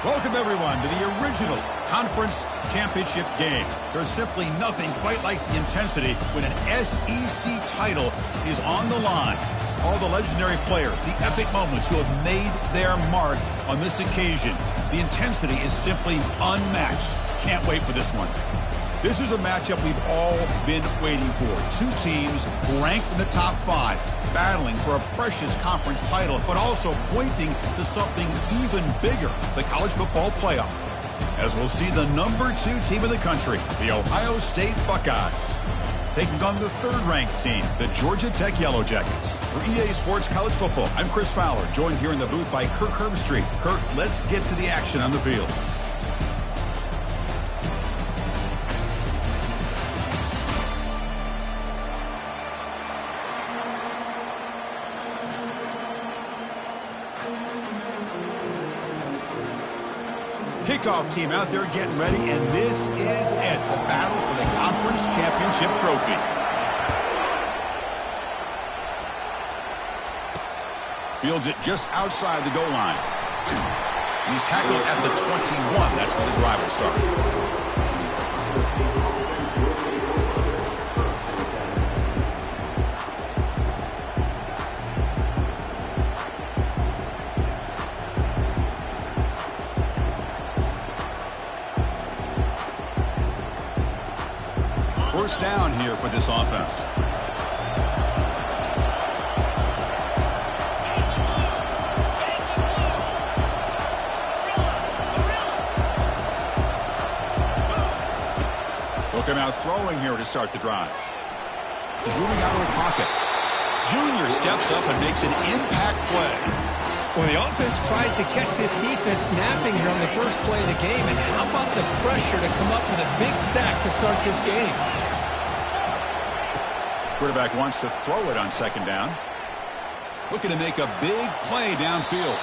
Welcome, everyone, to the original conference championship game. There's simply nothing quite like the intensity when an SEC title is on the line. All the legendary players, the epic moments who have made their mark on this occasion. The intensity is simply unmatched. Can't wait for this one. This is a matchup we've all been waiting for. Two teams ranked in the top 5, battling for a precious conference title, but also pointing to something even bigger, the college football playoff. As we'll see the number 2 team in the country, the Ohio State Buckeyes, taking on the 3rd-ranked team, the Georgia Tech Yellow Jackets. For EA Sports College Football, I'm Chris Fowler, joined here in the booth by Kirk Herbstreit. Kirk, let's get to the action on the field. Kickoff team out there getting ready, and this is it, the battle for the conference championship trophy. Fields it just outside the goal line. He's tackled at the 21. That's where the drive will start. First down here for this offense. Looking out throwing here to start the drive. He's moving out of the pocket. Junior steps up and makes an impact play. Well, the offense tries to catch this defense napping here on the first play of the game. And how about the pressure to come up with a big sack to start this game? Quarterback wants to throw it on 2nd down. Looking to make a big play downfield.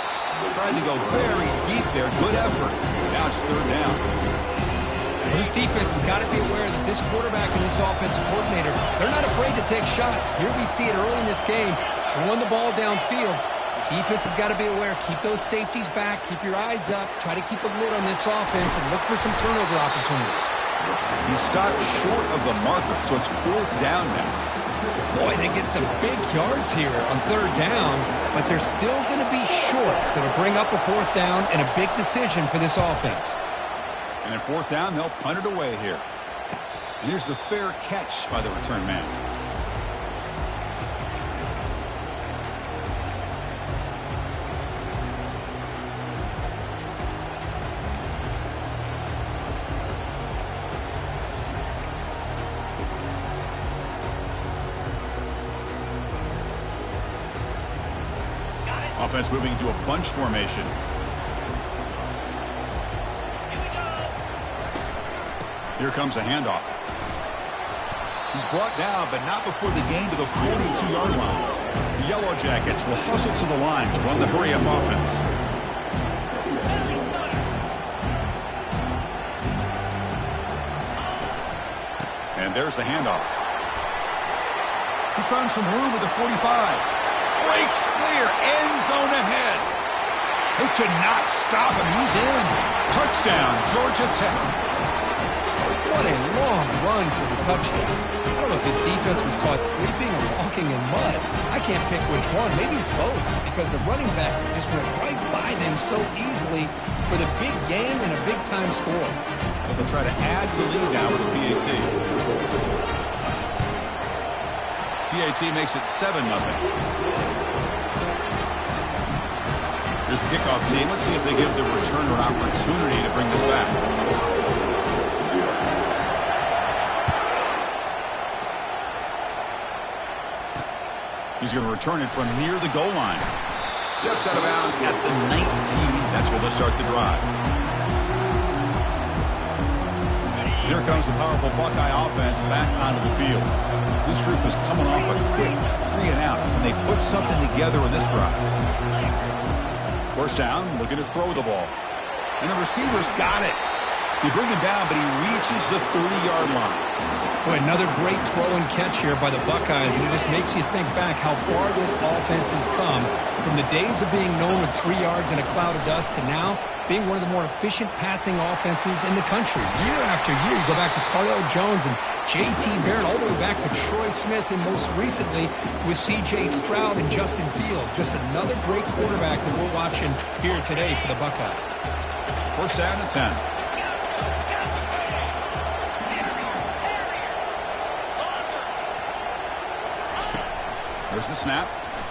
Trying to go very deep there. Good effort. Now it's 3rd down. Well, this defense has got to be aware that this quarterback and this offensive coordinator, they're not afraid to take shots. Here we see it early in this game, throwing the ball downfield. The defense has got to be aware. Keep those safeties back. Keep your eyes up. Try to keep a lid on this offense and look for some turnover opportunities. He stopped short of the marker, so it's 4th down now. Boy, they get some big yards here on 3rd down, but they're still going to be short, so to bring up a 4th down and a big decision for this offense. And at 4th down, they'll punt it away here. And here's the fair catch by the return man. Offense moving into a bunch formation. Here comes a handoff. He's brought down, but not before the gain to the 42-yard line. The Yellow Jackets will hustle to the line to run the hurry-up offense. And there's the handoff. He's found some room at the 45. Breaks clear, end zone ahead. They could not stop him. He's in. Touchdown, Georgia Tech. What a long run for the touchdown. I don't know if his defense was caught sleeping or walking in mud. I can't pick which one. Maybe it's both, because the running back just went right by them so easily for the big game and a big-time score. So they'll try to add the lead now with the PAT. PAT makes it 7-0. Here's the kickoff team. Let's see if they give the returner an opportunity to bring this back. He's going to return it from near the goal line. Steps out of bounds at the 19. That's where they'll start the drive. Here comes the powerful Buckeye offense back onto the field. This group is coming off a quick 3-and-out. Can they put something together in this drive? First down, looking to throw the ball. And the receiver's got it. They bring him down, but he reaches the 30-yard line. Boy, another great throw and catch here by the Buckeyes, and it just makes you think back how far this offense has come from the days of being known with 3 yards and a cloud of dust to now being one of the more efficient passing offenses in the country. Year after year, you go back to Cardell Jones and J.T. Barrett, all the way back to Troy Smith, and most recently with C.J. Stroud and Justin Fields. Just another great quarterback that we're watching here today for the Buckeyes. First down and 10. There's the snap.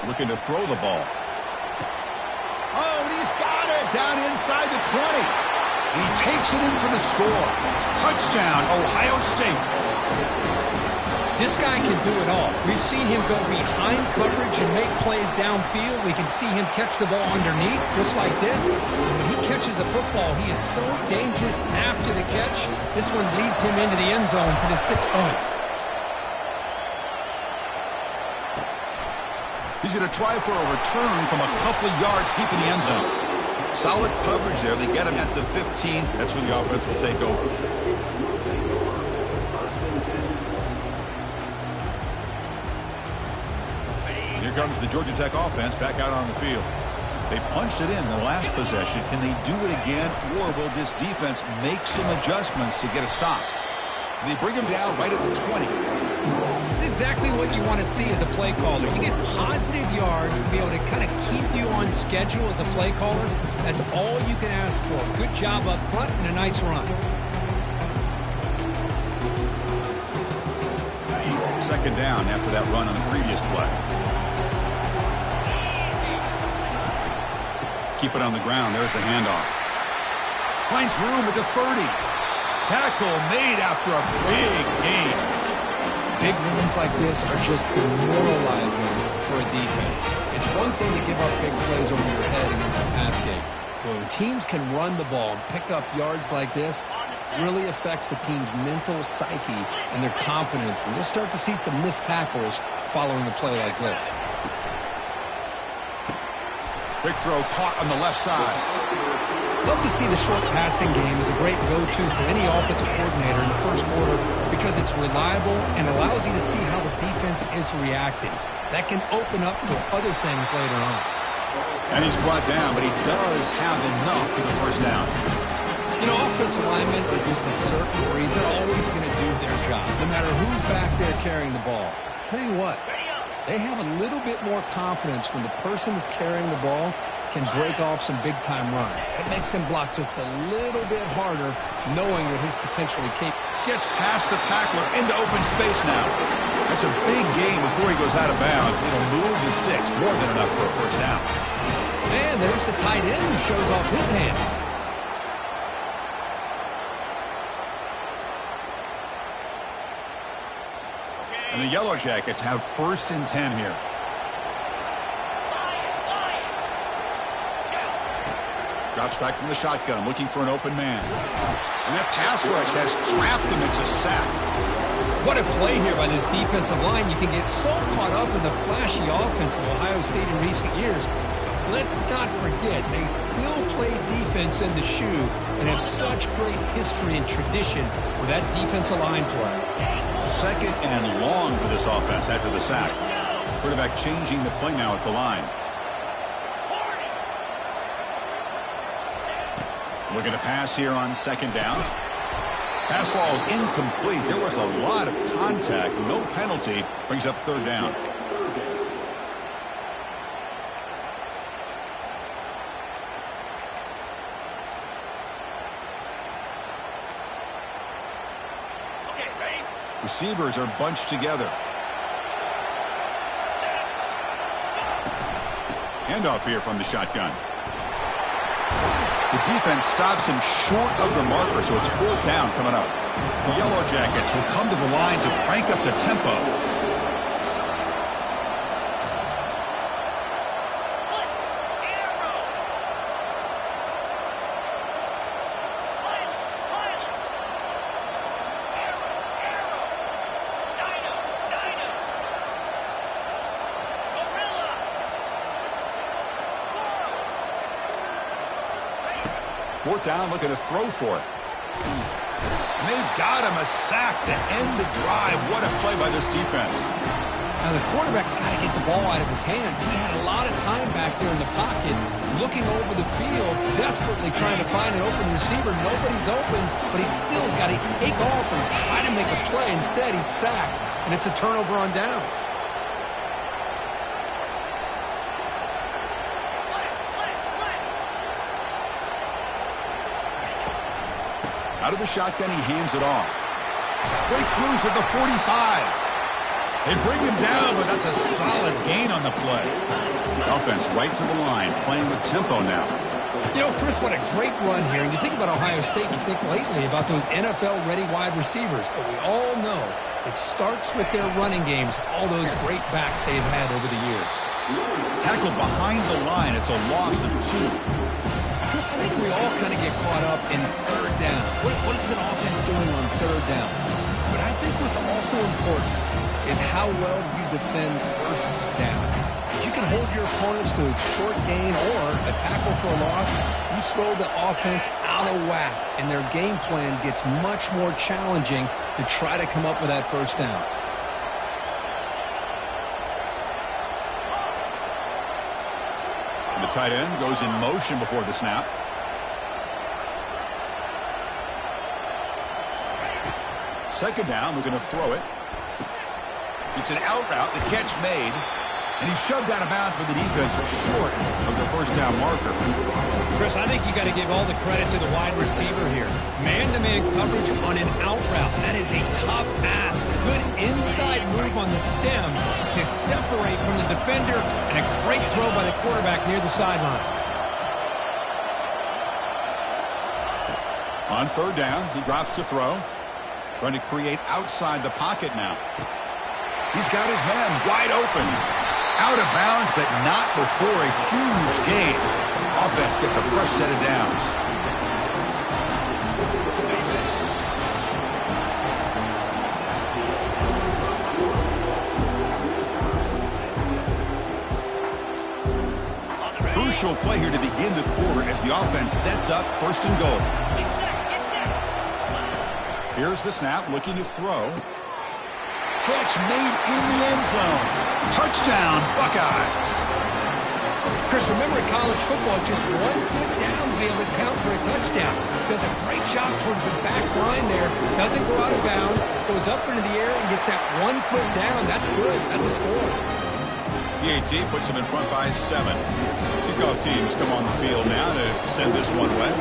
Looking to throw the ball. Oh, and he's got it down inside the 20. And he takes it in for the score. Touchdown, Ohio State. This guy can do it all. We've seen him go behind coverage and make plays downfield. We can see him catch the ball underneath, just like this. And when he catches a football, he is so dangerous after the catch. This one leads him into the end zone for the 6 points. He's going to try for a return from a couple of yards deep in the end zone. Solid coverage there. They get him at the 15. That's where the offense will take over. And here comes the Georgia Tech offense back out on the field. They punched it in the last possession. Can they do it again, or will this defense make some adjustments to get a stop? They bring him down right at the 20. It's exactly what you want to see as a play caller. You get positive yards to be able to kind of keep you on schedule as a play caller. That's all you can ask for. Good job up front and a nice run. Second down after that run on the previous play. Keep it on the ground. There's the handoff. Finds room at the 30. Tackle made after a big gain. Big runs like this are just demoralizing for a defense. It's one thing to give up big plays over your head against the pass game. But when teams can run the ball and pick up yards like this, it really affects the team's mental psyche and their confidence. And you'll start to see some missed tackles following a play like this. Big throw caught on the left side. Love to see the short passing game as a great go-to for any offensive coordinator in the first quarter because it's reliable and allows you to see how the defense is reacting. That can open up for other things later on. And he's brought down, but he does have enough for the first down. You know, offensive linemen are just a certain breed. They're always going to do their job, no matter who's back there carrying the ball. I'll tell you what, they have a little bit more confidence when the person that's carrying the ball can break off some big-time runs. That makes him block just a little bit harder, knowing what he's potentially capable. Gets past the tackler into open space now. That's a big gain before he goes out of bounds. It'll move the sticks, more than enough for a first down. And there's the tight end who shows off his hands. And the Yellow Jackets have first and 10 here. Drops back from the shotgun, looking for an open man. And that pass rush has trapped him. It's a sack. What a play here by this defensive line. You can get so caught up in the flashy offense of Ohio State in recent years. Let's not forget, they still play defense in the shoe and have such great history and tradition with that defensive line play. Second and long for this offense after the sack. Quarterback changing the play now at the line. Looking to pass here on second down. Pass falls incomplete. There was a lot of contact. No penalty. Brings up third down. Receivers are bunched together. Handoff here from the shotgun. The defense stops him short of the marker, so it's fourth down coming up. The Yellow Jackets will come to the line to crank up the tempo. Fourth down, looking to throw for it. And they've got him a sack to end the drive. What a play by this defense. Now, the quarterback's got to get the ball out of his hands. He had a lot of time back there in the pocket, looking over the field, desperately trying to find an open receiver. Nobody's open, but he still's got to take off and try to make a play. Instead, he's sacked, and it's a turnover on downs. Out of the shotgun, he hands it off. Breaks loose at the 45. They bring him down, but that's a solid gain on the play. Offense right to the line, playing with tempo now. You know, Chris, what a great run here. And you think about Ohio State, you think lately about those NFL-ready wide receivers. But we all know it starts with their running games, all those great backs they've had over the years. Tackled behind the line. It's a loss of 2. Chris, I think we all kind of get caught up in third down. What is an offense doing on third down? But I think what's also important is how well you defend first down. If you can hold your opponents to a short gain or a tackle for a loss, you throw the offense out of whack, and their game plan gets much more challenging to try to come up with that first down. And the tight end goes in motion before the snap. Second down, we're going to throw it. It's an out route, the catch made, and he's shoved out of bounds by the defense short of the first down marker. Chris, I think you got to give all the credit to the wide receiver here. Man-to-man coverage on an out route. That is a tough ask. Good inside move on the stem to separate from the defender, and a great throw by the quarterback near the sideline. On third down, he drops to throw. Trying to create outside the pocket now. He's got his man wide open. Out of bounds, but not before a huge gain. Offense gets a fresh set of downs. Crucial play here to begin the quarter as the offense sets up first and goal. Here's the snap, looking to throw. Catch made in the end zone. Touchdown, Buckeyes. Chris, remember in college football, it's just 1 foot down to be able to count for a touchdown. Does a great job towards the back line there. Doesn't go out of bounds. Goes up into the air and gets that 1 foot down. That's good. That's a score. PAT puts him in front by 7. Kickoff teams come on the field now to send this one away.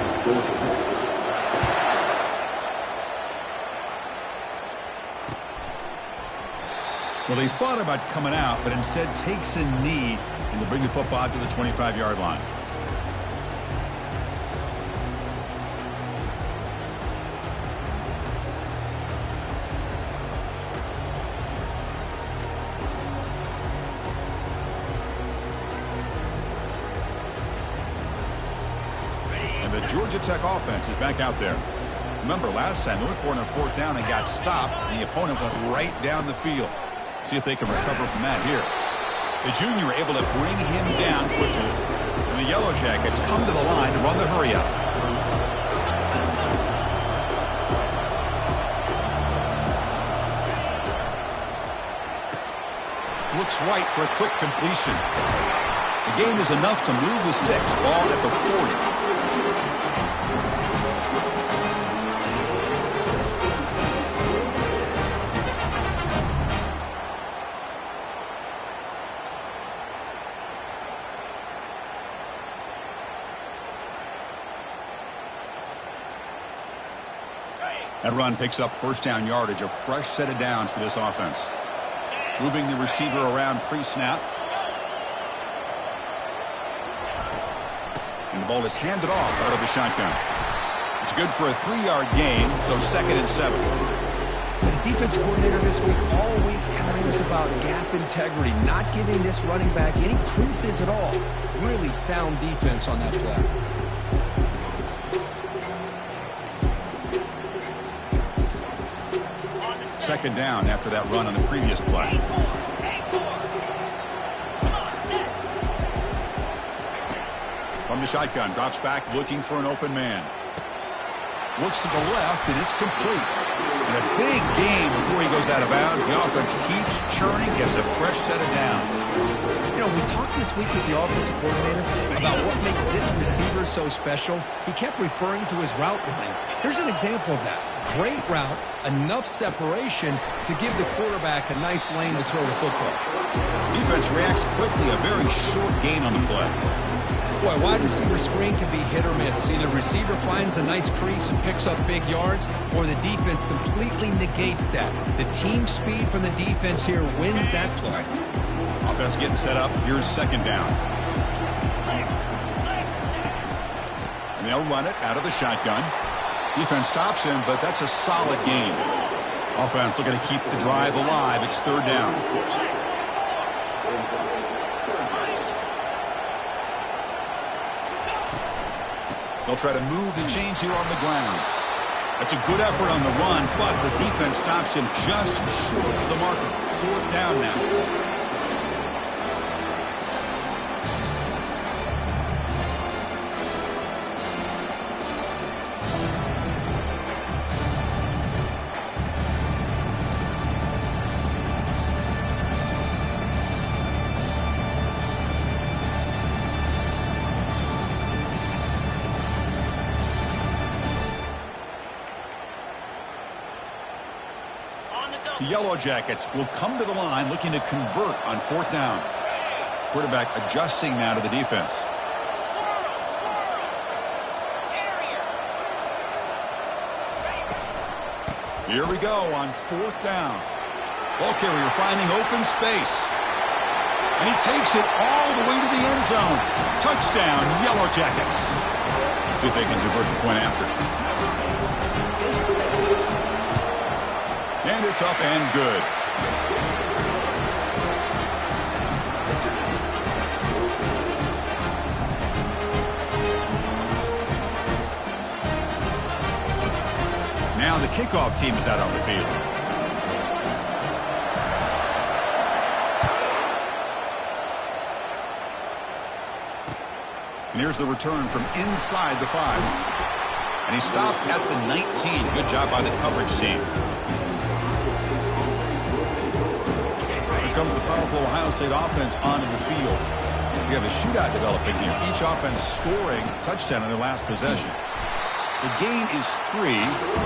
Well, they thought about coming out, but instead takes a knee and to bring the football to the 25-yard line. And the Georgia Tech offense is back out there. Remember, last time they went for it on fourth down and got stopped, and the opponent went right down the field. See if they can recover from that here. The junior able to bring him down quickly. And the Yellow Jackets come to the line to run the hurry-up. Looks right for a quick completion. The gain is enough to move the sticks. Ball at the 40. That run picks up first down yardage, a fresh set of downs for this offense. Moving the receiver around pre-snap. And the ball is handed off out of the shotgun. It's good for a 3-yard gain, so 2nd and 7. The defense coordinator this week all week telling us about gap integrity, not giving this running back any creases at all. Really sound defense on that play. Second down after that run on the previous play. From the shotgun, drops back looking for an open man. Looks to the left, and it's complete. And a big game before he goes out of bounds. The offense keeps churning, gets a fresh set of downs. You know, we talked this week with the offensive coordinator about what makes this receiver so special. He kept referring to his route running. Here's an example of that. Great route, enough separation to give the quarterback a nice lane to throw the football. Defense reacts quickly, a very short gain on the play. Boy, wide receiver screen can be hit or miss. Either receiver finds a nice crease and picks up big yards, or the defense completely negates that. The team speed from the defense here wins that play. Offense getting set up. Here's second down. And they'll run it out of the shotgun. Defense stops him, but that's a solid game. Offense looking to keep the drive alive. It's third down. They'll try to move the chains here on the ground. That's a good effort on the run, but the defense stops him just short of the marker. Fourth down now. The Yellow Jackets will come to the line looking to convert on fourth down. Quarterback adjusting now to the defense. Here we go on fourth down. Ball carrier finding open space. And he takes it all the way to the end zone. Touchdown, Yellow Jackets. See if they can convert the point after. And it's up and good. Now the kickoff team is out on the field. And here's the return from inside the 5. And he stopped at the 19. Good job by the coverage team. Comes the powerful Ohio State offense onto the field. We have a shootout developing here. Each offense scoring a touchdown on their last possession. The gain is 3.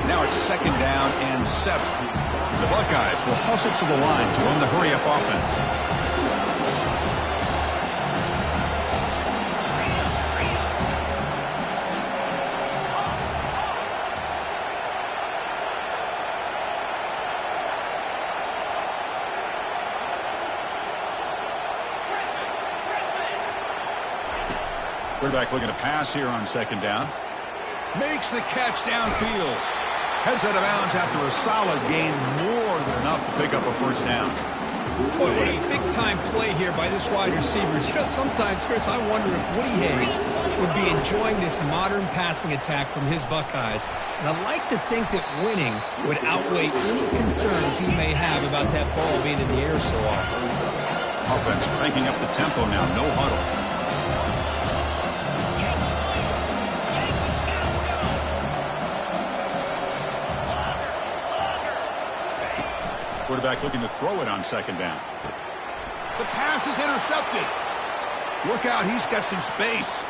Now it's second down and 7. The Buckeyes will hustle to the line to run the hurry-up offense. Quarterback looking to pass here on second down. Makes the catch downfield. Heads out of bounds after a solid gain, more than enough to pick up a first down. Boy, what a big-time play here by this wide receiver. You know, sometimes, Chris, I wonder if Woody Hayes would be enjoying this modern passing attack from his Buckeyes. And I like to think that winning would outweigh any concerns he may have about that ball being in the air so often. Offense cranking up the tempo now, no huddle. Quarterback looking to throw it on second down. The pass is intercepted. Look out, he's got some space.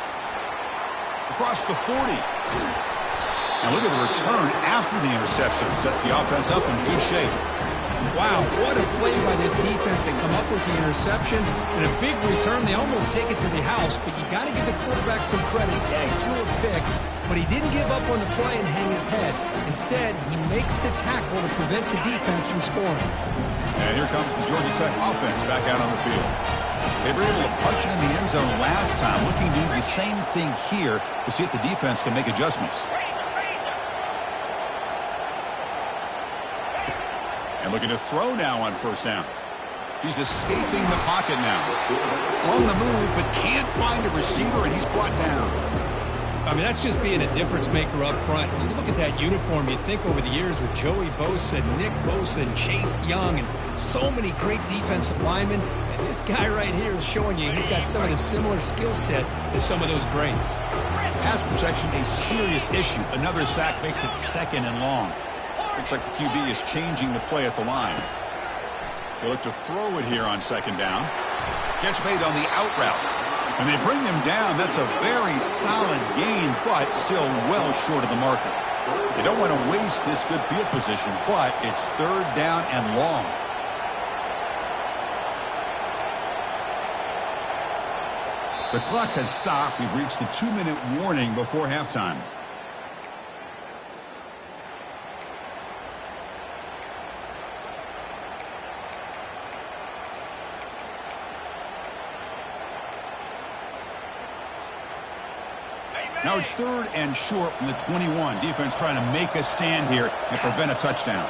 Across the 40. Now look at the return after the interception. Sets the offense up in good shape. Wow, what a play by this defense. They come up with the interception and a big return. They almost take it to the house, but you got to give the quarterback some credit. Yeah, he threw a pick, but he didn't give up on the play and hang his head. Instead, he makes the tackle to prevent the defense from scoring. And here comes the Georgia Tech offense back out on the field. They were able to punch it in the end zone last time, looking to do the same thing here to see if the defense can make adjustments. And looking to throw now on first down. He's escaping the pocket now. On the move, but can't find a receiver, and he's brought down. I mean, that's just being a difference maker up front. When you look at that uniform, you think over the years with Joey Bosa, Nick Bosa, and Chase Young, and so many great defensive linemen, and This guy right here is showing you he's got some of the similar skill set as some of those greats. Pass protection a serious issue. Another sack makes it 2nd and long. Looks like the QB is changing the play at the line. They look to throw it here on 2nd down. Gets made on the out route. And they bring him down. That's a very solid gain, but still well short of the marker. You don't want to waste this good field position, but it's 3rd down and long. The clock has stopped. We've reached the 2-minute warning before halftime. Now it's 3rd and short from the 21. Defense trying to make a stand here and prevent a touchdown.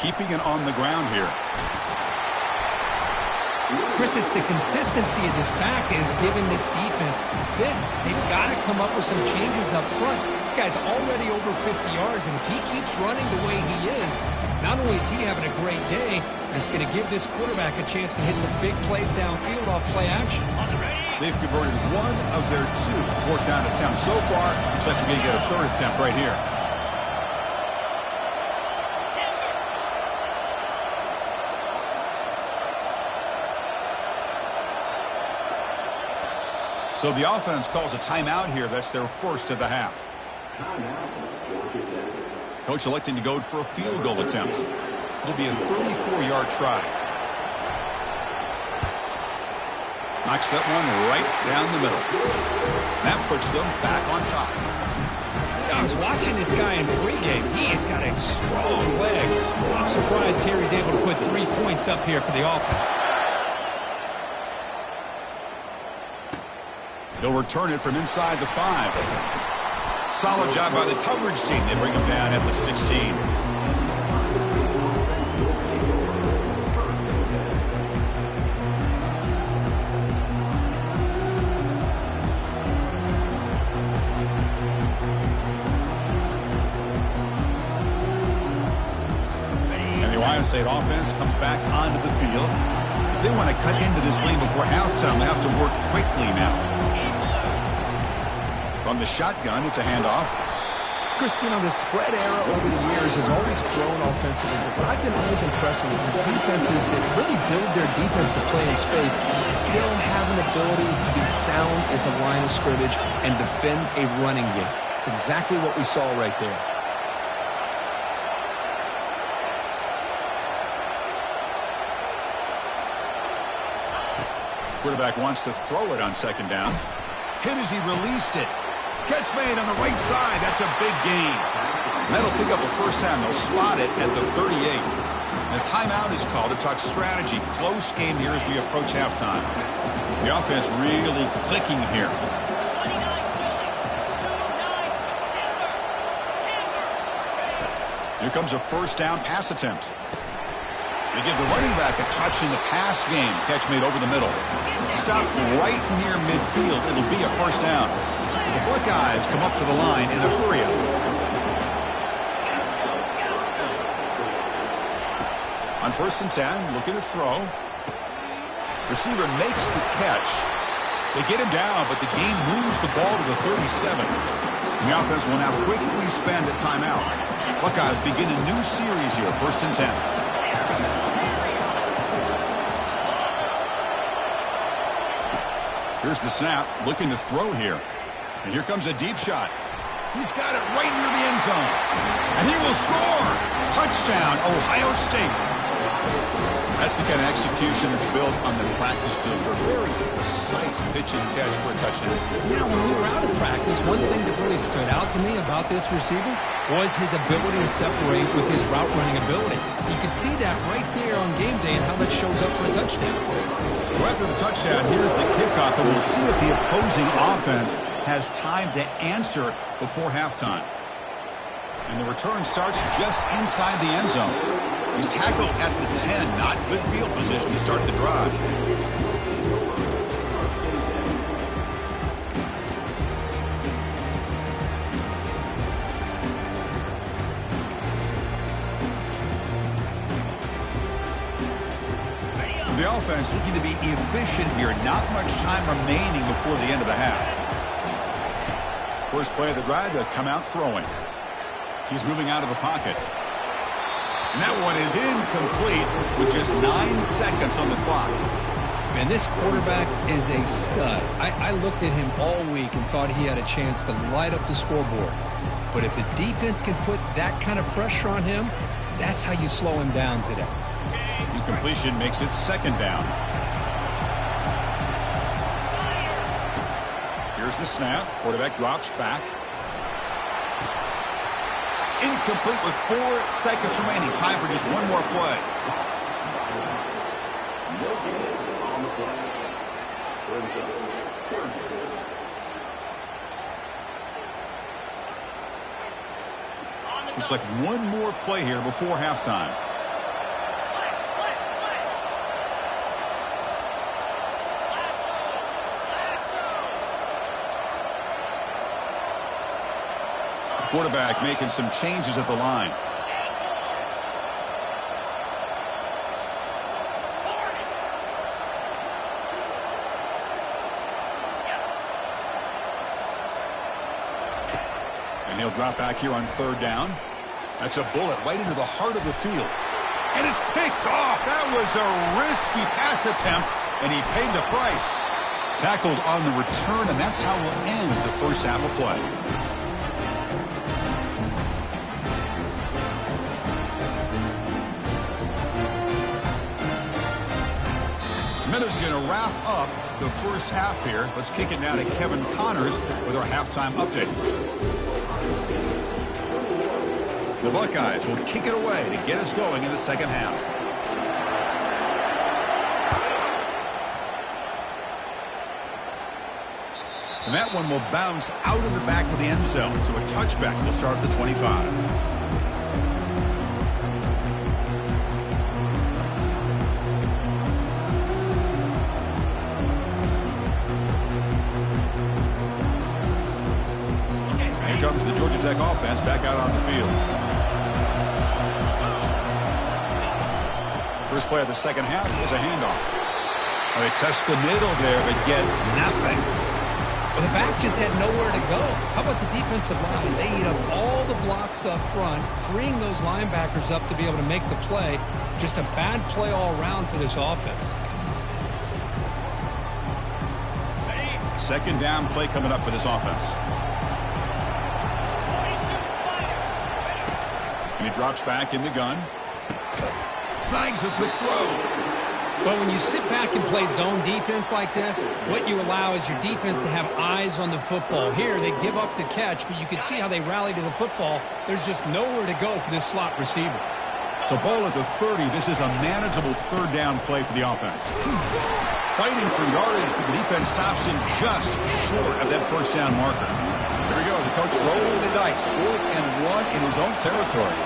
Keeping it on the ground here. Chris, it's the consistency of this back is giving this defense fits. They've got to come up with some changes up front. This guy's already over 50 yards, and if he keeps running the way he is, not only is he having a great day, but it's going to give this quarterback a chance to hit some big plays downfield off play action. They've converted 1 of their 2 4th down attempts so far. Looks like we're going to get a 3rd attempt right here. So the offense calls a timeout here. That's their 1st of the half. Coach electing to go for a field goal attempt. It'll be a 34-yard try. Knocks that one right down the middle. That puts them back on top. I was watching this guy in pregame. He has got a strong leg. I'm surprised here he's able to put 3 points up here for the offense. They'll return it from inside the 5. Solid job by the coverage team. They bring him down at the 16. And the Ohio State offense comes back onto the field. If they want to cut into this lead before halftime, they have to work quickly now. From the shotgun, it's a handoff. Chris, you know, the spread era over the years has always grown offensively, but I've been always impressed with the defenses that really build their defense to play in space, still have an ability to be sound at the line of scrimmage and defend a running game. It's exactly what we saw right there. Quarterback wants to throw it on 2nd down. Hit as he released it. Catch made on the right side. That's a big gain. That'll pick up a 1st down. They'll spot it at the 38. And a timeout is called to talk strategy. Close game here as we approach halftime. The offense really clicking here. Here comes a 1st down pass attempt. They give the running back a touch in the pass game. Catch made over the middle. Stop right near midfield. It'll be a 1st down. The Buckeyes come up to the line in a hurry-up. On 1st and 10, looking to throw. Receiver makes the catch. They get him down, but the game moves the ball to the 37. And the offense will now quickly spend a timeout. Buckeyes begin a new series here, 1st and 10. Here's the snap, looking to throw here. And here comes a deep shot. He's got it right near the end zone. And he will score. Touchdown, Ohio State. That's the kind of execution that's built on the practice field. A very precise pitch and catch for a touchdown. Yeah, when we were out of practice, one thing that really stood out to me about this receiver was his ability to separate with his route running ability. You could see that right there on game day and how that shows up for a touchdown. So after the touchdown, here's the kickoff, and we'll see if the opposing offense has time to answer before halftime. And the return starts just inside the end zone. He's tackled at the 10. Not good field position to start the drive. So the offense looking to be efficient here. Not much time remaining before the end of the half. First play of the drive, they'll come out throwing. He's moving out of the pocket. And that one is incomplete with just 9 seconds on the clock. Man, this quarterback is a stud. I looked at him all week and thought he had a chance to light up the scoreboard. But if the defense can put that kind of pressure on him, that's how you slow him down today. Incompletion makes it second down. Here's the snap. Quarterback drops back. Incomplete with 4 seconds remaining. Time for just one more play. Looks like one more play here before halftime. Quarterback making some changes at the line. And he'll drop back here on third down. That's a bullet right into the heart of the field. And it's picked off. That was a risky pass attempt, and he paid the price. Tackled on the return, and that's how we'll end the first half of play. Matoos going to wrap up the first half here. Let's kick it now to Kevin Connors with our halftime update. The Buckeyes will kick it away to get us going in the second half. And that one will bounce out of the back of the end zone. So a touchback will start at the 25. Comes the Georgia Tech offense back out on the field. First play of the second half is a handoff. Well, they test the middle there, but get nothing. Well, the back just had nowhere to go. How about the defensive line? They eat up all the blocks up front, freeing those linebackers up to be able to make the play. Just a bad play all around for this offense. Second down play coming up for this offense. And he drops back in the gun. Snags a quick throw. Well, when you sit back and play zone defense like this, what you allow is your defense to have eyes on the football. Here, they give up the catch, but you can see how they rally to the football. There's just nowhere to go for this slot receiver. So ball at the 30. This is a manageable third down play for the offense. Fighting for yardage, but the defense stops him just short of that first down marker. Here we go. The coach rolling the dice. 4th and 1 in his own territory.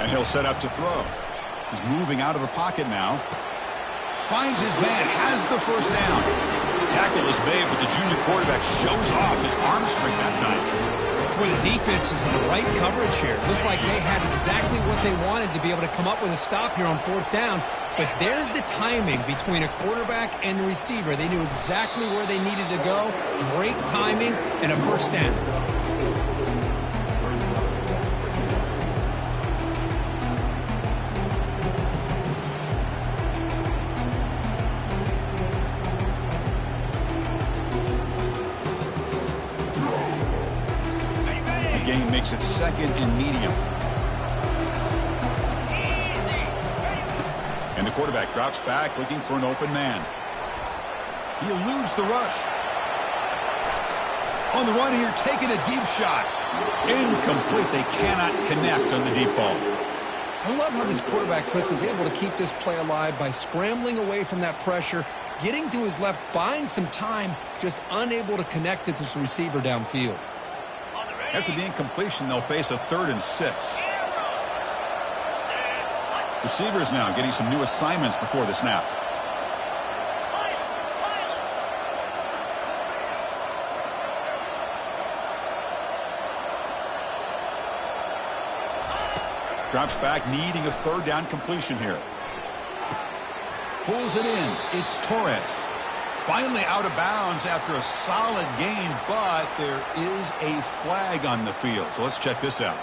And he'll set up to throw. He's moving out of the pocket now. Finds his man. Has the first down. Tackle is made, but the junior quarterback shows off his arm strength that time. Well, the defense was in the right coverage here. Looked like they had exactly what they wanted to be able to come up with a stop here on 4th down. But there's the timing between a quarterback and the receiver. They knew exactly where they needed to go. Great timing and a first down. Game makes it second and medium. And the quarterback drops back looking for an open man. He eludes the rush. On the run here, taking a deep shot. Incomplete. They cannot connect on the deep ball. I love how this quarterback, Chris, is able to keep this play alive by scrambling away from that pressure, getting to his left, buying some time, just unable to connect to this receiver downfield. After the incompletion, they'll face a 3rd and 6. Receivers now getting some new assignments before the snap. Drops back, needing a third down completion here. Pulls it in. It's Torres. Finally out of bounds after a solid gain, but there is a flag on the field. So let's check this out.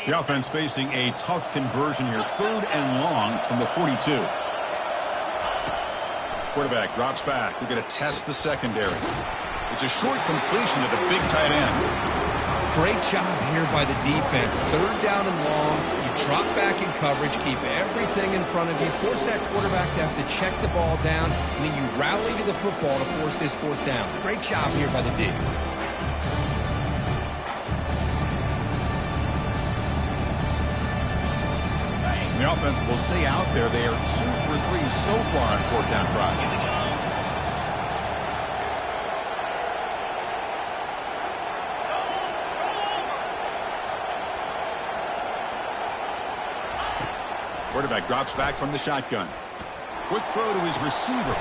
The offense facing a tough conversion here. 3rd and long from the 42. Quarterback drops back. We're going to test the secondary. It's a short completion to the big tight end. Great job here by the defense. 3rd down and long. You drop back in coverage, keep everything in front of you, force that quarterback to have to check the ball down, and then you rally to the football to force this 4th down. Great job here by the D. The offense will stay out there. They are 2 for 3 so far on 4th down drive. Quarterback drops back from the shotgun. Quick throw to his receiver.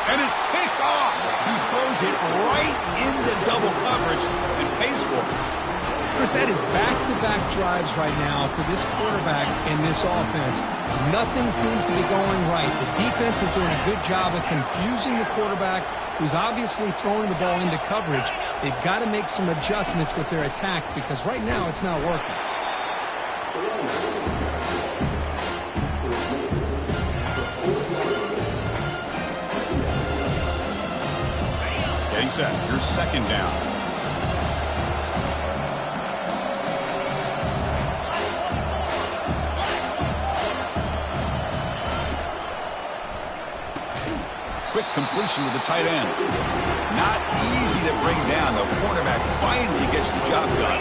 And it's picked off. He throws it right into double coverage and pays for it. Chris, that is back-to-back drives right now for this quarterback and this offense. Nothing seems to be going right. The defense is doing a good job of confusing the quarterback, who's obviously throwing the ball into coverage. They've got to make some adjustments with their attack because right now it's not working. Getting set. Here's 2nd down. Quick completion to the tight end. Not easy to bring down. The cornerback finally gets the job done.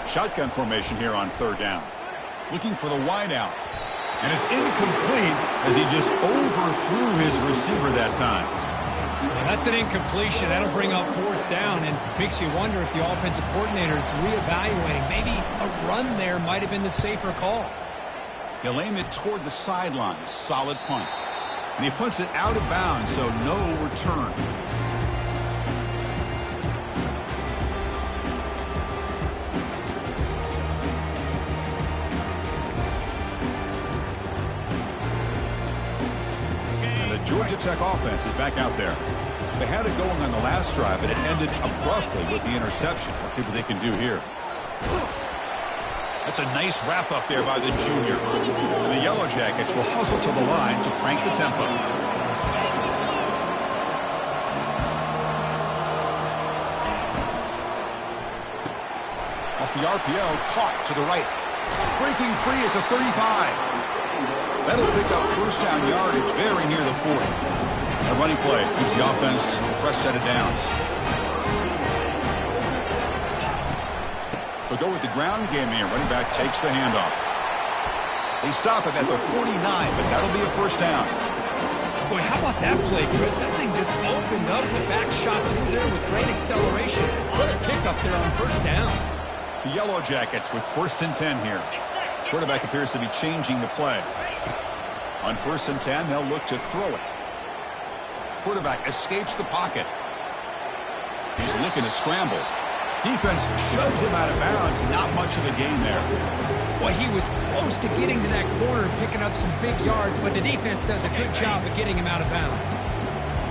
Shotgun formation here on 3rd down. Looking for the wideout. And it's incomplete as he just overthrew his receiver that time. Well, that's an incompletion. That'll bring up 4th down and makes you wonder if the offensive coordinator is reevaluating. Maybe a run there might have been the safer call. He'll aim it toward the sideline. Solid punt. And he puts it out of bounds, so no return. Georgia Tech offense is back out there. They had it going on the last drive, but it ended abruptly with the interception. Let's see what they can do here. That's a nice wrap up there by the junior. And the Yellow Jackets will hustle to the line to crank the tempo. Off the RPO, caught to the right. Breaking free at the 35. That'll pick up 1st down yardage very near the 40. A running play gives the offense a fresh set of downs. They'll go with the ground game here. Running back takes the handoff. They stop him at the 49, but that'll be a 1st down. Boy, how about that play, Chris? That thing just opened up. The back shot through there with great acceleration. What a pickup there on 1st down. The Yellow Jackets with 1st and 10 here. Quarterback appears to be changing the play. On 1st and 10, they'll look to throw it. Quarterback escapes the pocket. He's looking to scramble. Defense shoves him out of bounds. Not much of a gain there. Well, he was close to getting to that corner and picking up some big yards, but the defense does a good job of getting him out of bounds.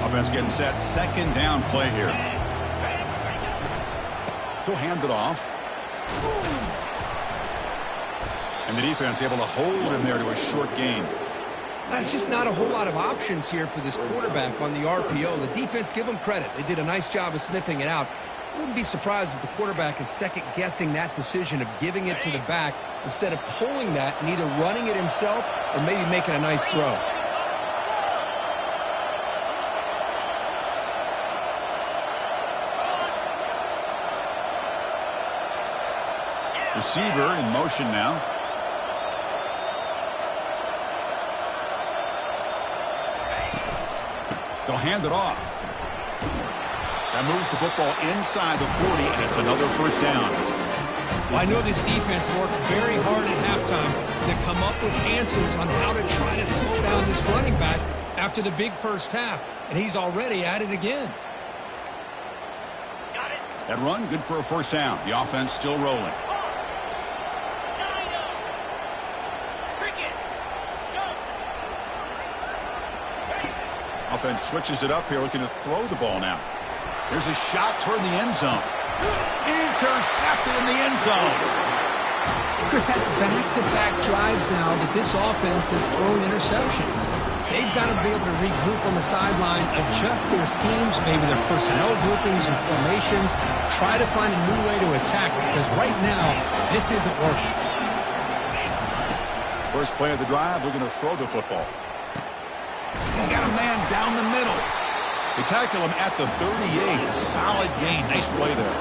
Offense getting set. 2nd down play here. He'll hand it off. And the defense able to hold him there to a short gain. There's just not a whole lot of options here for this quarterback on the RPO. The defense, give them credit. They did a nice job of sniffing it out. I wouldn't be surprised if the quarterback is second-guessing that decision of giving it to the back instead of pulling that and either running it himself or maybe making a nice throw. Receiver in motion now. They'll hand it off. That moves the football inside the 40, and it's another first down. Well, I know this defense worked very hard at halftime to come up with answers on how to try to slow down this running back after the big first half, and he's already at it again. That run, good for a first down. The offense still rolling. Offense switches it up here, looking to throw the ball now. There's a shot toward the end zone. Intercepted in the end zone. Chris, that's back-to-back drives now that this offense has thrown interceptions. They've got to be able to regroup on the sideline, adjust their schemes, maybe their personnel groupings and formations, try to find a new way to attack, because right now, this isn't working. First play of the drive, looking to throw the football. He's got a man down the middle. They tackle him at the 38. Solid gain. Nice play there.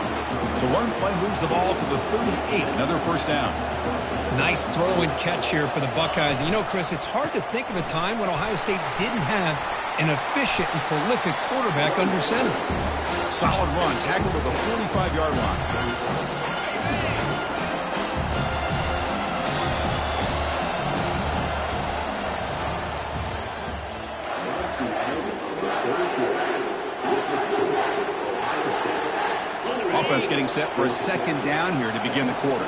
So one play moves the ball to the 38. Another first down. Nice throw and catch here for the Buckeyes. And you know, Chris, it's hard to think of a time when Ohio State didn't have an efficient and prolific quarterback under center. Solid run. Tackled at the 45-yard line. Offense getting set for a second down here to begin the quarter.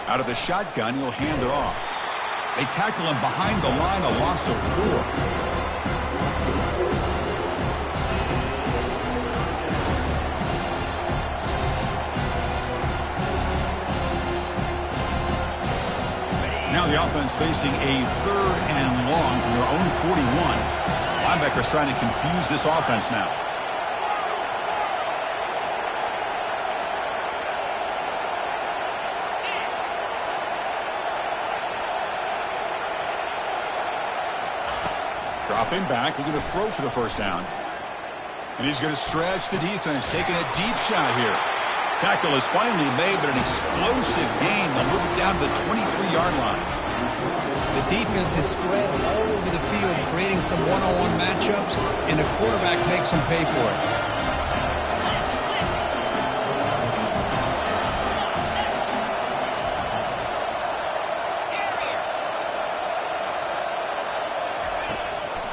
Out of the shotgun, he'll hand it off. They tackle him behind the line, a loss of 4. Now the offense facing a 3rd and long from their own 41. Linebackers trying to confuse this offense now. Dropping back, looking to throw for the first down. And he's going to stretch the defense, taking a deep shot here. Tackle is finally made, but an explosive gain. They'll move it down to the 23-yard line. The defense is spread all over the field, creating some one-on-one matchups, and the quarterback makes them pay for it.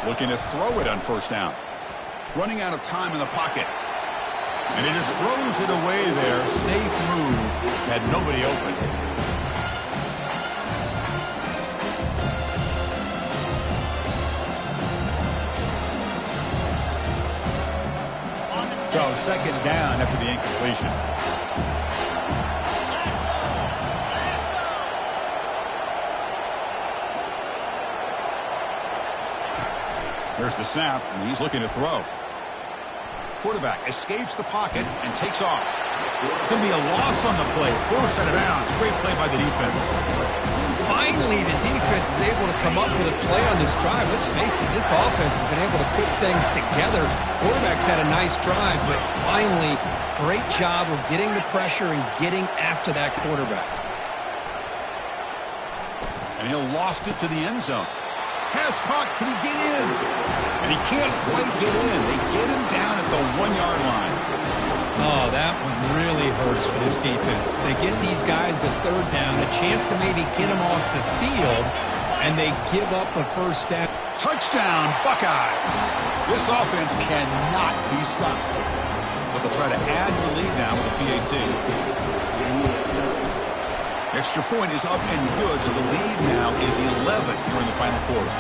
Looking to throw it on first down. Running out of time in the pocket. And he just throws it away there. Safe move. Had nobody open. So second down after the incompletion. There's the snap, and he's looking to throw. Quarterback escapes the pocket and takes off. It's going to be a loss on the play. Forced out of bounds. Great play by the defense. Finally, the defense is able to come up with a play on this drive. Let's face it, this offense has been able to put things together. Quarterback's had a nice drive, but finally, great job of getting the pressure and getting after that quarterback. And he'll loft it to the end zone. Pass caught. Can he get in? And he can't quite get in. They get him down at the 1-yard line. Oh, that one really hurts for this defense. They get these guys to third down, a chance to maybe get them off the field, and they give up a first down. Touchdown, Buckeyes. This offense cannot be stopped. But they'll try to add to the lead now with a PAT. Extra point is up and good, so the lead now is 11 here in the final quarter.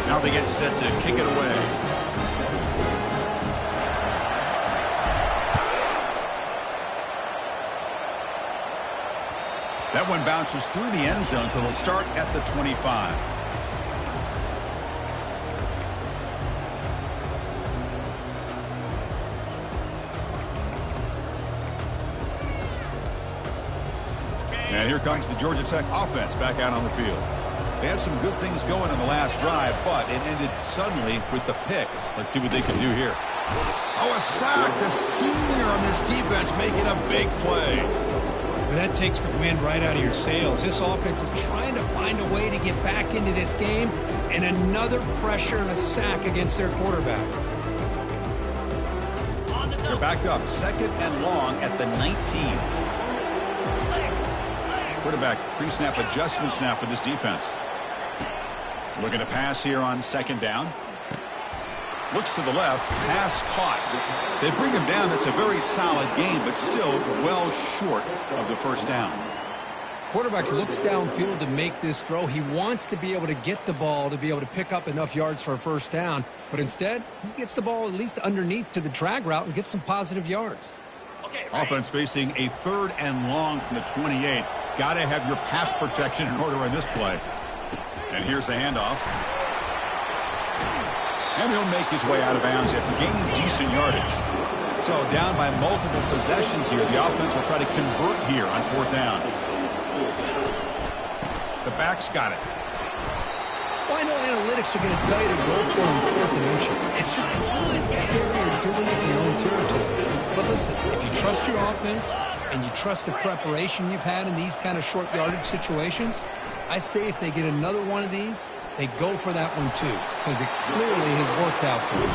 Now they get set to kick it away. That one bounces through the end zone, so they'll start at the 25. And here comes the Georgia Tech offense back out on the field. They had some good things going on the last drive, but it ended suddenly with the pick. Let's see what they can do here. Oh, a sack. The senior on this defense making a big play. Well, that takes the wind right out of your sails. This offense is trying to find a way to get back into this game, and another pressure and a sack against their quarterback. They're backed up, 2nd and long at the 19. Quarterback pre-snap adjustment snap for this defense. Looking to pass here on 2nd down. Looks to the left, pass caught. They bring him down. That's a very solid game, but still well short of the first down. Quarterback looks downfield to make this throw. He wants to be able to get the ball to be able to pick up enough yards for a first down, but instead, he gets the ball at least underneath to the drag route and gets some positive yards. Offense facing a 3rd and long from the 28. Got to have your pass protection in order in this play. And here's the handoff. And he'll make his way out of bounds after gaining decent yardage. So down by multiple possessions here. The offense will try to convert here on 4th down. The back's got it. Well, I know analytics are going to tell you to go for him 4th and inches. It's just a little bit scarier doing it in your own territory. But listen, if you trust your offense and you trust the preparation you've had in these kind of short yardage situations, I say if they get another one of these, they go for that one too, because it clearly has worked out for them.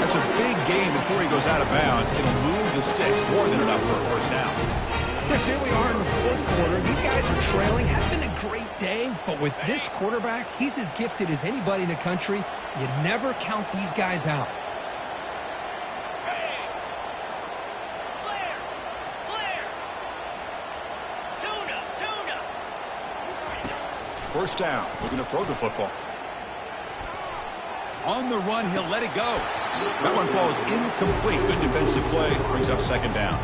That's a big game before he goes out of bounds. It'll move the sticks more than enough for a first down. Chris, here we are in the 4th quarter. These guys are trailing. Hasn't been a great day, but with this quarterback, he's as gifted as anybody in the country. You never count these guys out. First down, looking to throw the football. On the run, he'll let it go. That one falls incomplete. Good defensive play, brings up 2nd down.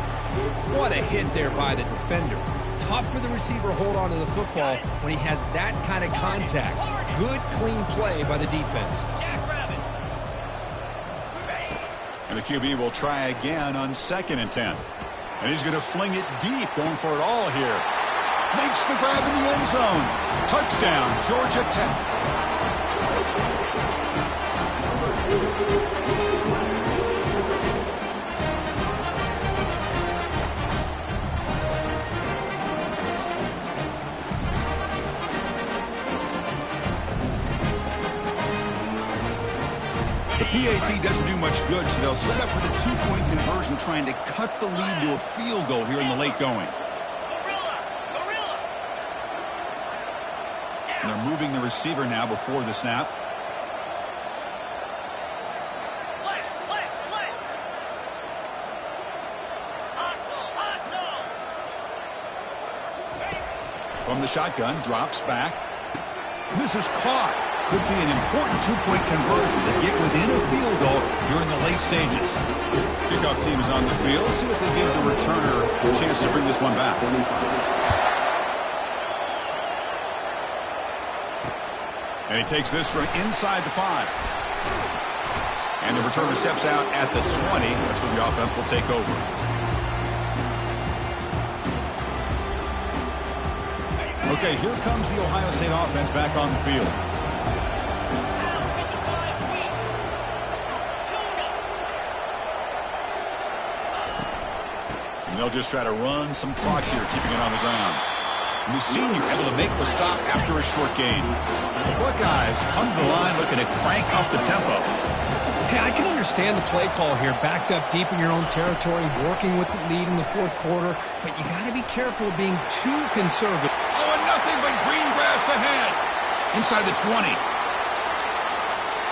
What a hit there by the defender. Tough for the receiver to hold on to the football when he has that kind of contact. Good, clean play by the defense. And the QB will try again on 2nd and 10. And he's going to fling it deep, going for it all here. Makes the grab in the end zone. Touchdown, Georgia Tech. The PAT doesn't do much good, so they'll set up for the 2-point conversion, trying to cut the lead to a field goal here in the late going. And they're moving the receiver now before the snap. From the shotgun, drops back. And this is caught. Could be an important 2-point conversion to get within a field goal during the late stages. Kickoff team is on the field. See if they give the returner a chance to bring this one back. And he takes this from inside the 5. And the returner steps out at the 20. That's where the offense will take over. Okay, here comes the Ohio State offense back on the field. And they'll just try to run some clock here, keeping it on the ground. And the senior able to make the stop after a short gain. The Buckeyes come to the line looking to crank up the tempo. Hey, I can understand the play call here, backed up deep in your own territory, working with the lead in the 4th quarter, but you got to be careful of being too conservative. Oh, and nothing but green grass ahead. Inside the 20.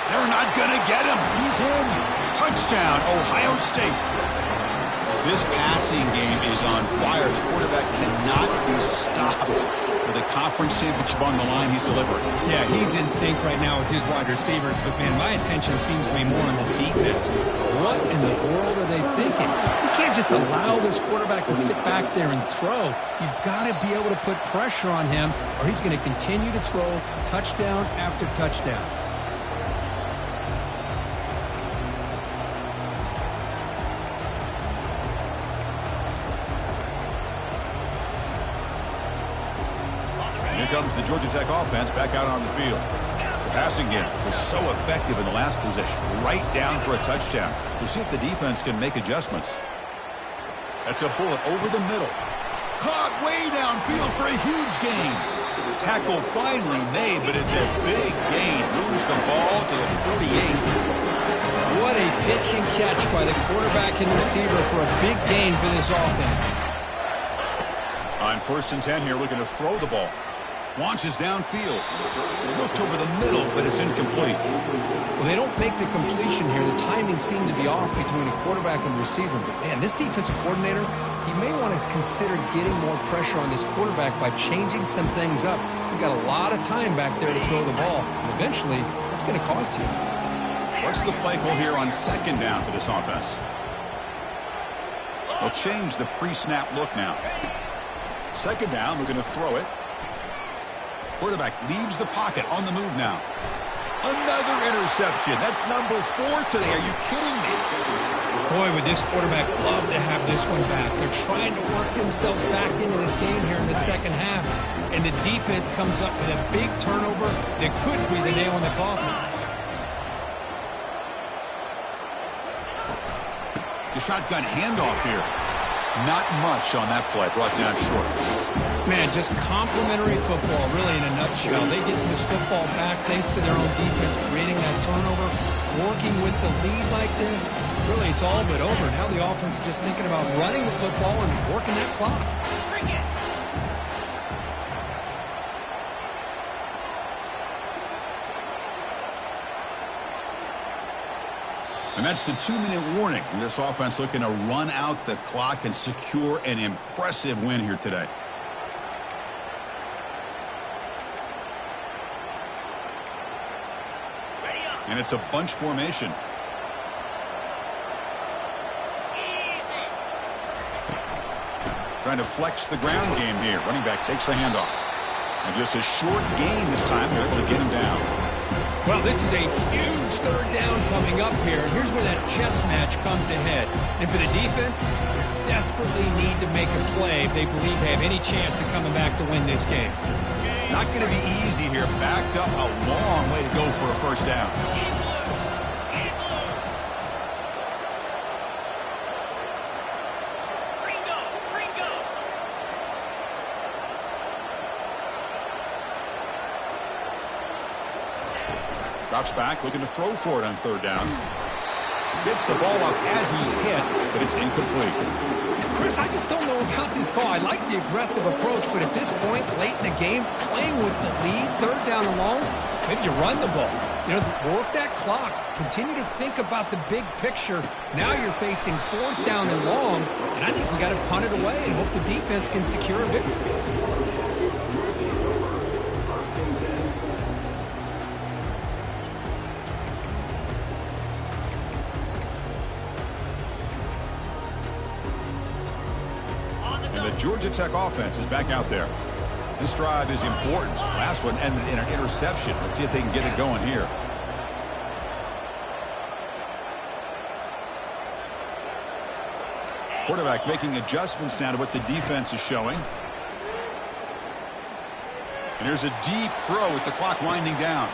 They're not going to get him. He's in. Touchdown, Ohio State. This passing game is on fire. The quarterback cannot be stopped. With a conference championship on the line, he's delivering. Yeah, he's in sync right now with his wide receivers, but man, my attention seems to be more on the defense. What in the world are they thinking? You can't just allow this quarterback to sit back there and throw. You've got to be able to put pressure on him, or he's going to continue to throw touchdown after touchdown. comes the Georgia Tech offense back out on the field. The passing game was so effective in the last possession, right down for a touchdown. We'll see if the defense can make adjustments. That's a bullet over the middle. Caught way downfield for a huge gain. Tackle finally made, but it's a big gain. Moves the ball to the 48. What a pitch and catch by the quarterback and receiver for a big gain for this offense. On 1st and 10 here, looking to throw the ball. Launches downfield. Looked over the middle, but it's incomplete. Well, they don't make the completion here. The timing seemed to be off between a quarterback and receiver. But, man, this defensive coordinator, he may want to consider getting more pressure on this quarterback by changing some things up. He's got a lot of time back there to throw the ball. And eventually, that's going to cost you. What's the play call here on 2nd down for this offense? They'll change the pre-snap look now. 2nd down, we're going to throw it. Quarterback leaves the pocket on the move now. Another interception. That's number 4 today. Are you kidding me? Boy, would this quarterback love to have this one back. They're trying to work themselves back into this game here in the second half. And the defense comes up with a big turnover that could be the nail in the coffin. The shotgun handoff here. Not much on that play. Brought down short. Man, just complimentary football, really, in a nutshell. They get this football back thanks to their own defense creating that turnover, working with the lead like this. Really, it's all but over. Now the offense is just thinking about running the football and working that clock. And that's the 2-minute warning. This offense looking to run out the clock and secure an impressive win here today. And it's a bunch formation. Trying to flex the ground game here. Running back takes the handoff. And just a short gain this time. They're able to get him down. Well, this is a huge 3rd down coming up here. Here's where that chess match comes to head. And for the defense, they desperately need to make a play if they believe they have any chance of coming back to win this game. Not going to be easy here. Backed up a long way to go for a 1st down. Drops back, looking to throw for it on 3rd down. Gets the ball up as he's hit, but it's incomplete. Chris, I just don't know about this call. I like the aggressive approach, but at this point, late in the game, playing with the lead, 3rd down and long, maybe you run the ball. You know, work that clock. Continue to think about the big picture. Now you're facing 4th down and long, and I think you got to punt it away and hope the defense can secure a victory. Georgia Tech offense is back out there. This drive is important. Last one ended in an interception. Let's see if they can get it going here. Quarterback making adjustments now to what the defense is showing. And here's a deep throw with the clock winding down.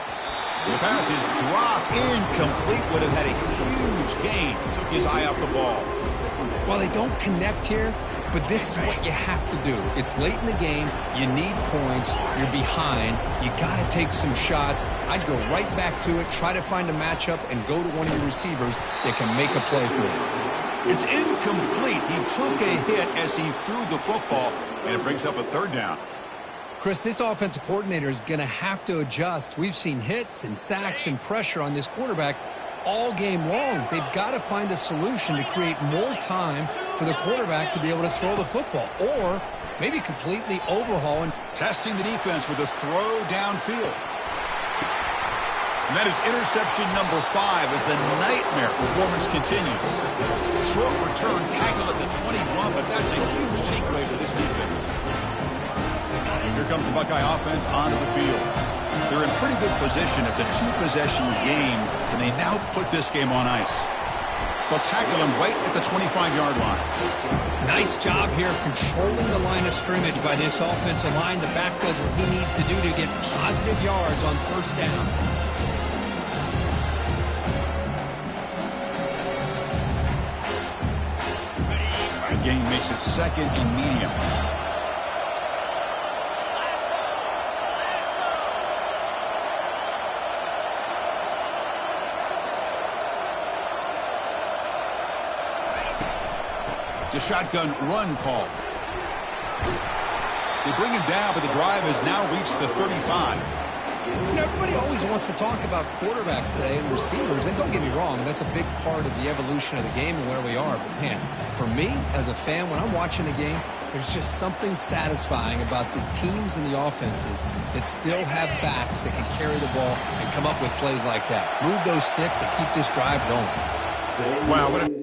The pass is dropped incomplete. Would have had a huge gain. Took his eye off the ball. Well, they don't connect here. But this is what you have to do. It's late in the game. You need points. You're behind. You got to take some shots. I'd go right back to it, try to find a matchup, and go to one of your receivers that can make a play for you. It's incomplete. He took a hit as he threw the football, and it brings up a 3rd down. Chris, this offensive coordinator is going to have to adjust. We've seen hits and sacks and pressure on this quarterback all game long. They've got to find a solution to create more time for the quarterback to be able to throw the football, or maybe completely overhaul. And testing the defense with a throw downfield. And that is interception number 5 as the nightmare performance continues. Short return, tackle at the 21, but that's a huge takeaway for this defense. Here comes the Buckeye offense onto the field. They're in pretty good position. It's a 2-possession game, and they now put this game on ice. They'll tackle him right at the 25-yard line. Nice job here controlling the line of scrimmage by this offensive line. The back does what he needs to do to get positive yards on first down. The game makes it second and medium. It's a shotgun run call. They bring him down, but the drive has now reached the 35. You know, everybody always wants to talk about quarterbacks today and receivers, and don't get me wrong, that's a big part of the evolution of the game and where we are. But, man, for me, as a fan, when I'm watching a game, there's just something satisfying about the teams and the offenses that still have backs that can carry the ball and come up with plays like that. Move those sticks and keep this drive going. Wow, what a